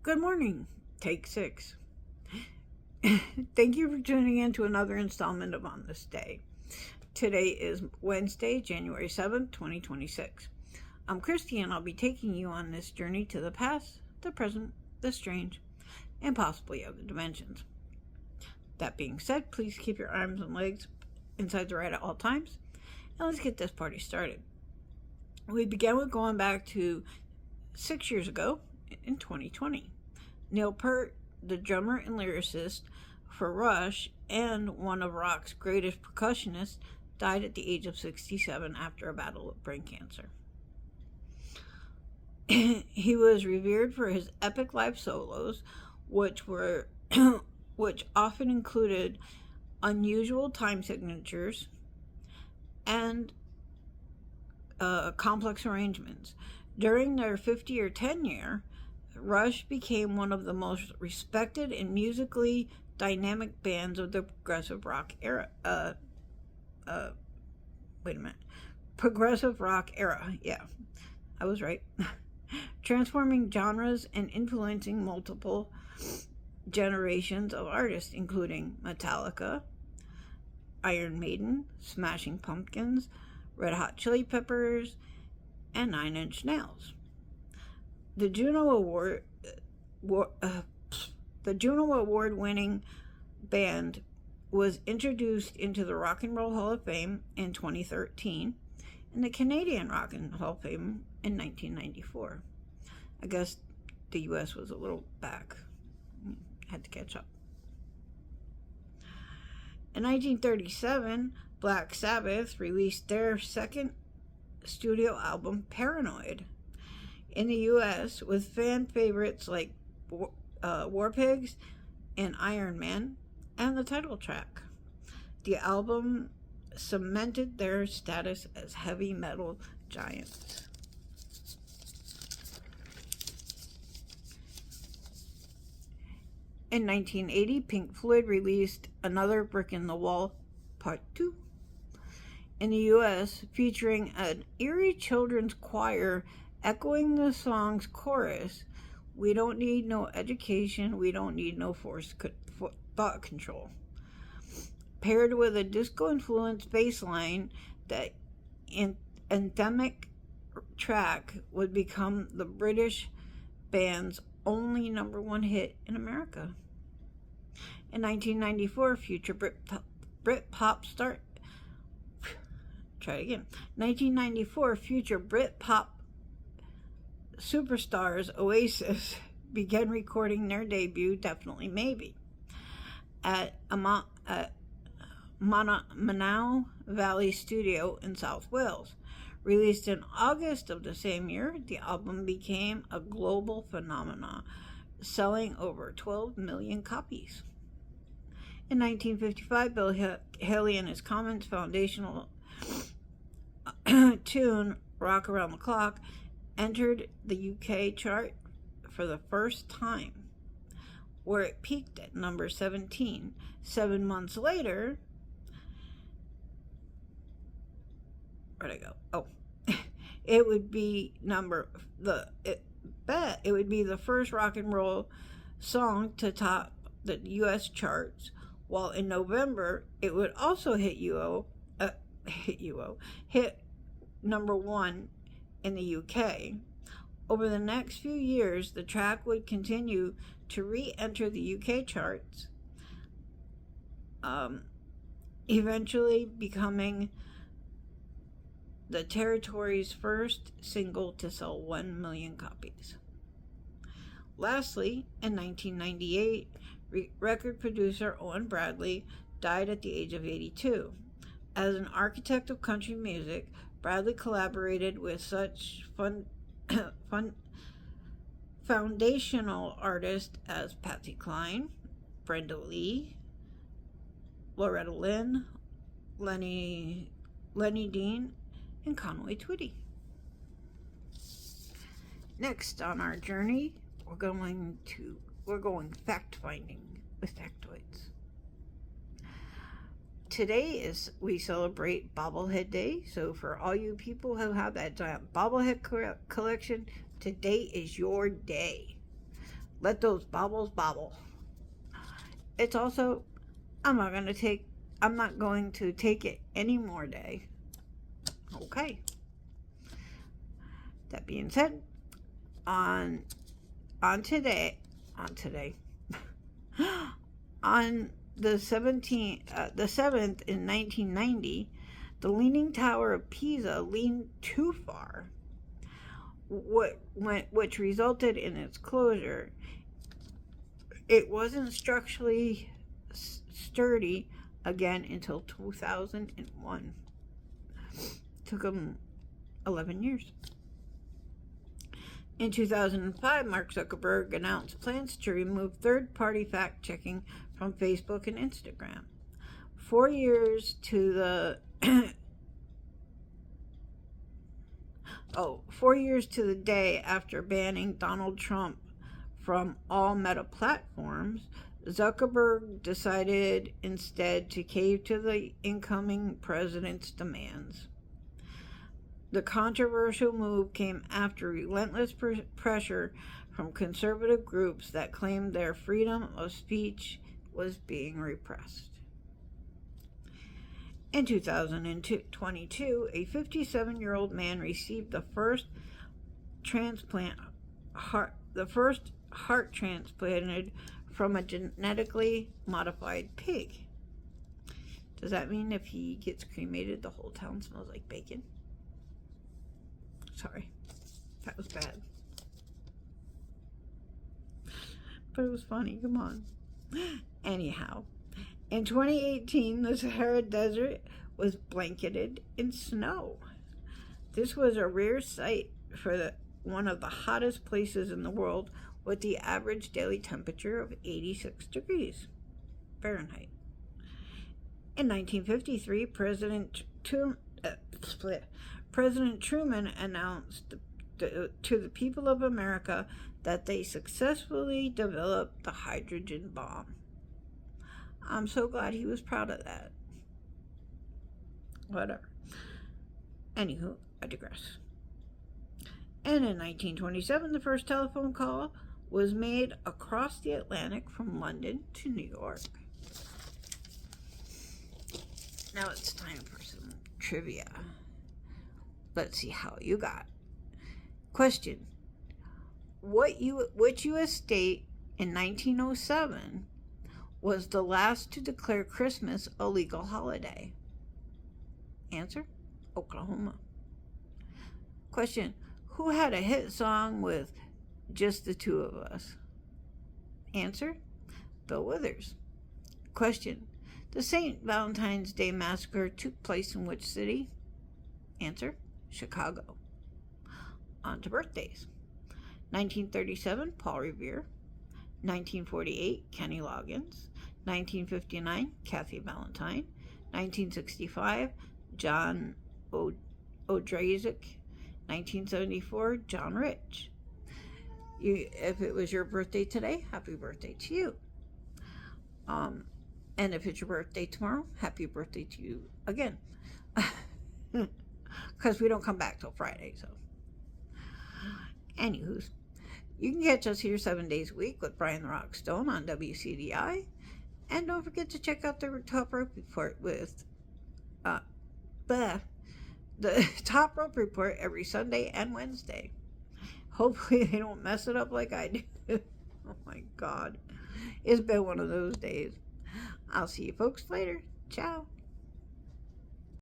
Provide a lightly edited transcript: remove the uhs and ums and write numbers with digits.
Good morning. Take 6. Thank you for tuning in to another installment of On This Day. Today is Wednesday, January 7th, 2026. I'm Christy, and I'll be taking you on this journey to the past, the present, the strange, and possibly other dimensions. That being said, please keep your arms and legs inside the ride at all times, and let's get this party started. We began with going back to 6 years ago in 2020. Neil Peart, the drummer and lyricist for Rush and one of rock's greatest percussionists, died at the age of 67 after a battle with brain cancer. He was revered for his epic live solos, which often included unusual time signatures and complex arrangements. During their 50-year tenure, Rush became one of the most respected and musically dynamic bands of the progressive rock era. Progressive rock era. Yeah, I was right. Transforming genres and influencing multiple generations of artists, including Metallica, Iron Maiden, Smashing Pumpkins, Red Hot Chili Peppers, and 9 Inch Nails. The Juno Award-winning band was introduced into the Rock and Roll Hall of Fame in 2013 and the Canadian Rock and Roll Hall of Fame in 1994. I guess the U.S. was a little back. Had to catch up. In 1937, Black Sabbath released their second studio album, Paranoid, in the U.S. with fan favorites like War Pigs and Iron Man, and the title track. The album cemented their status as heavy metal giants. In 1980, Pink Floyd released Another Brick in the Wall, Part 2, in the U.S., featuring an eerie children's choir echoing the song's chorus, "We don't need no education, we don't need no thought control," paired with a disco-influenced bass line. That anthemic track would become the British band's only number one hit in America. In 1994, future Britpop star 1994, future Britpop superstars Oasis began recording their debut, Definitely Maybe, at Monau Valley Studio in South Wales. Released in August of the same year, the album became a global phenomenon, selling over 12 million copies. In 1955, Bill Haley and his Commons foundational tune, Rock Around the Clock, entered the UK chart for the first time, where it peaked at number 17. 7 months later, it would be the first rock and roll song to top the US charts, while in November it would also hit number 1 in the UK. Over the next few years, the track would continue to re-enter the UK charts, eventually becoming the territory's first single to sell 1 million copies. Lastly, in 1998, record producer Owen Bradley died at the age of 82. As an architect of country music, Bradley collaborated with such foundational artists as Patsy Cline, Brenda Lee, Loretta Lynn, Lenny Dean, and Conway Twitty. Next on our journey, we're going fact-finding with factoids. Today we celebrate Bobblehead Day, so for all you people who have that giant bobblehead collection, today is your day. let those bobbles bobble. It's also, I'm not going to take it any more day. Okay. That being said, on today, on the 7th in 1990, the Leaning Tower of Pisa leaned too far, which resulted in its closure. It wasn't structurally sturdy again until 2001. Took them 11 years. In 2005, Mark Zuckerberg announced plans to remove third-party fact-checking from Facebook and Instagram. 4 years to the 4 years to the day after banning Donald Trump from all Meta platforms, Zuckerberg decided instead to cave to the incoming president's demands. The controversial move came after relentless pressure from conservative groups that claimed their freedom of speech was being repressed. In 2022, a 57-year-old man received the first heart transplanted from a genetically modified pig. Does that mean if he gets cremated, the whole town smells like bacon? Sorry, that was bad. But it was funny, come on. Anyhow, in 2018, the Sahara Desert was blanketed in snow. This was a rare sight for one of the hottest places in the world, with the average daily temperature of 86 degrees Fahrenheit. In 1953, President Truman announced to the people of America that they successfully developed the hydrogen bomb. I'm so glad he was proud of that. Whatever. Anywho, I digress. And in 1927, the first telephone call was made across the Atlantic from London to New York. Now it's time for some trivia. Let's see how you got. Question. Which U.S. state in 1907 was the last to declare Christmas a legal holiday? Answer. Oklahoma. Question. Who had a hit song with Just the Two of Us? Answer. Bill Withers. Question. The St. Valentine's Day Massacre took place in which city? Answer. Chicago. On to birthdays. 1937, Paul Revere. 1948, Kenny Loggins. 1959, Kathy Valentine. 1965, John Odrazik. 1974, John Rich. If it was your birthday today, happy birthday to you. And if it's your birthday tomorrow, happy birthday to you again. Because we don't come back till Friday, so. Anywho's, you can catch us here 7 days a week with Brian the Rock Stone on WCDI. And don't forget to check out the Top Rope Report with the Top Rope Report every Sunday and Wednesday. Hopefully they don't mess it up like I do. Oh my God. It's been one of those days. I'll see you folks later. Ciao.